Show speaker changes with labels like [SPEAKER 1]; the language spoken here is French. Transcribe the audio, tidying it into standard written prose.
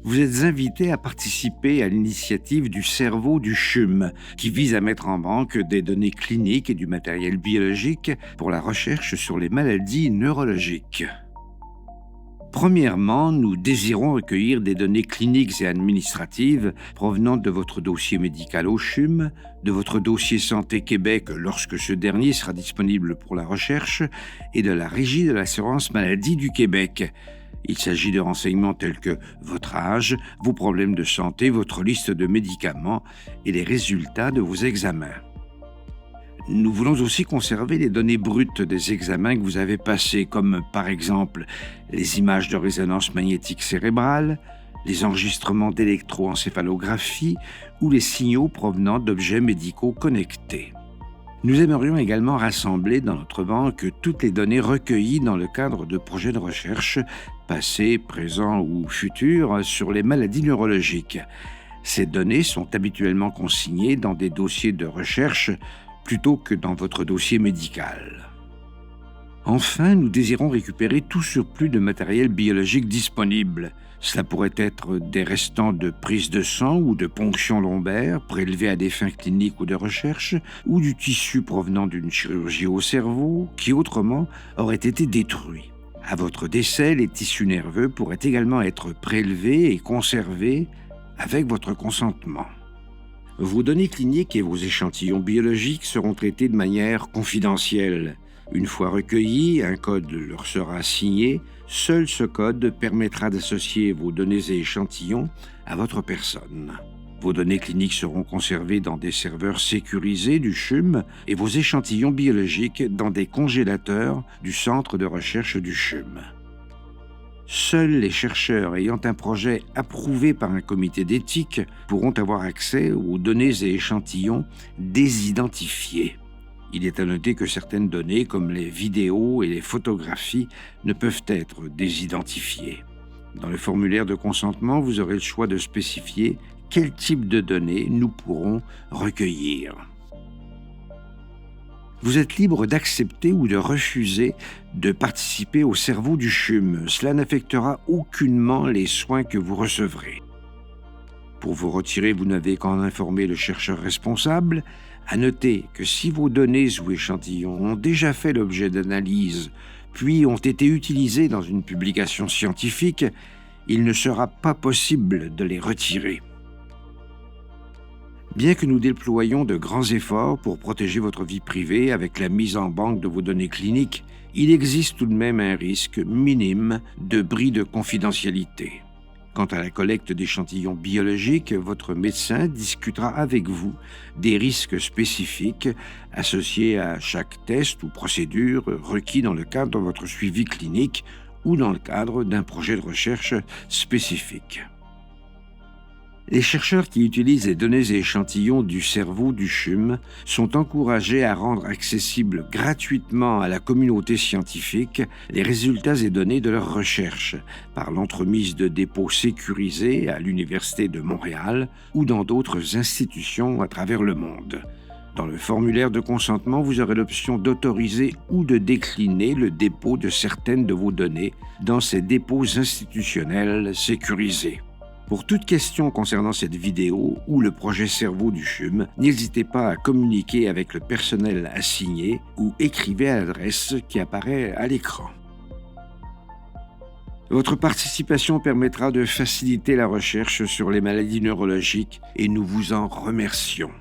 [SPEAKER 1] vous êtes invité à participer à l'initiative du cerveau du CHUM, qui vise à mettre en banque des données cliniques et du matériel biologique pour la recherche sur les maladies neurologiques. Premièrement, nous désirons recueillir des données cliniques et administratives provenant de votre dossier médical au CHUM, de votre dossier Santé Québec lorsque ce dernier sera disponible pour la recherche, et de la Régie de l'assurance maladie du Québec. Il s'agit de renseignements tels que votre âge, vos problèmes de santé, votre liste de médicaments et les résultats de vos examens. Nous voulons aussi conserver les données brutes des examens que vous avez passés, comme par exemple les images de résonance magnétique cérébrale, les enregistrements d'électroencéphalographie ou les signaux provenant d'objets médicaux connectés. Nous aimerions également rassembler dans notre banque toutes les données recueillies dans le cadre de projets de recherche, passés, présents ou futurs, sur les maladies neurologiques. Ces données sont habituellement consignées dans des dossiers de recherche plutôt que dans votre dossier médical. Enfin, nous désirons récupérer tout surplus de matériel biologique disponible. Cela pourrait être des restants de prise de sang ou de ponction lombaire prélevés à des fins cliniques ou de recherche, ou du tissu provenant d'une chirurgie au cerveau qui autrement aurait été détruit. À votre décès, les tissus nerveux pourraient également être prélevés et conservés avec votre consentement. Vos données cliniques et vos échantillons biologiques seront traités de manière confidentielle. Une fois recueillis, un code leur sera assigné. Seul ce code permettra d'associer vos données et échantillons à votre personne. Vos données cliniques seront conservées dans des serveurs sécurisés du CHUM et vos échantillons biologiques dans des congélateurs du centre de recherche du CHUM. Seuls les chercheurs ayant un projet approuvé par un comité d'éthique pourront avoir accès aux données et échantillons désidentifiés. Il est à noter que certaines données, comme les vidéos et les photographies, ne peuvent être désidentifiées. Dans le formulaire de consentement, vous aurez le choix de spécifier quel type de données nous pourrons recueillir. Vous êtes libre d'accepter ou de refuser de participer au cerveau du CHUM. Cela n'affectera aucunement les soins que vous recevrez. Pour vous retirer, vous n'avez qu'à en informer le chercheur responsable. À noter que si vos données ou échantillons ont déjà fait l'objet d'analyse, puis ont été utilisés dans une publication scientifique, il ne sera pas possible de les retirer. Bien que nous déployions de grands efforts pour protéger votre vie privée avec la mise en banque de vos données cliniques, il existe tout de même un risque minime de bris de confidentialité. Quant à la collecte d'échantillons biologiques, votre médecin discutera avec vous des risques spécifiques associés à chaque test ou procédure requis dans le cadre de votre suivi clinique ou dans le cadre d'un projet de recherche spécifique. Les chercheurs qui utilisent les données et échantillons du cerveau du CHUM sont encouragés à rendre accessibles gratuitement à la communauté scientifique les résultats et données de leurs recherches par l'entremise de dépôts sécurisés à l'Université de Montréal ou dans d'autres institutions à travers le monde. Dans le formulaire de consentement, vous aurez l'option d'autoriser ou de décliner le dépôt de certaines de vos données dans ces dépôts institutionnels sécurisés. Pour toute question concernant cette vidéo ou le projet cerveau du CHUM, n'hésitez pas à communiquer avec le personnel assigné ou écrivez à l'adresse qui apparaît à l'écran. Votre participation permettra de faciliter la recherche sur les maladies neurologiques et nous vous en remercions.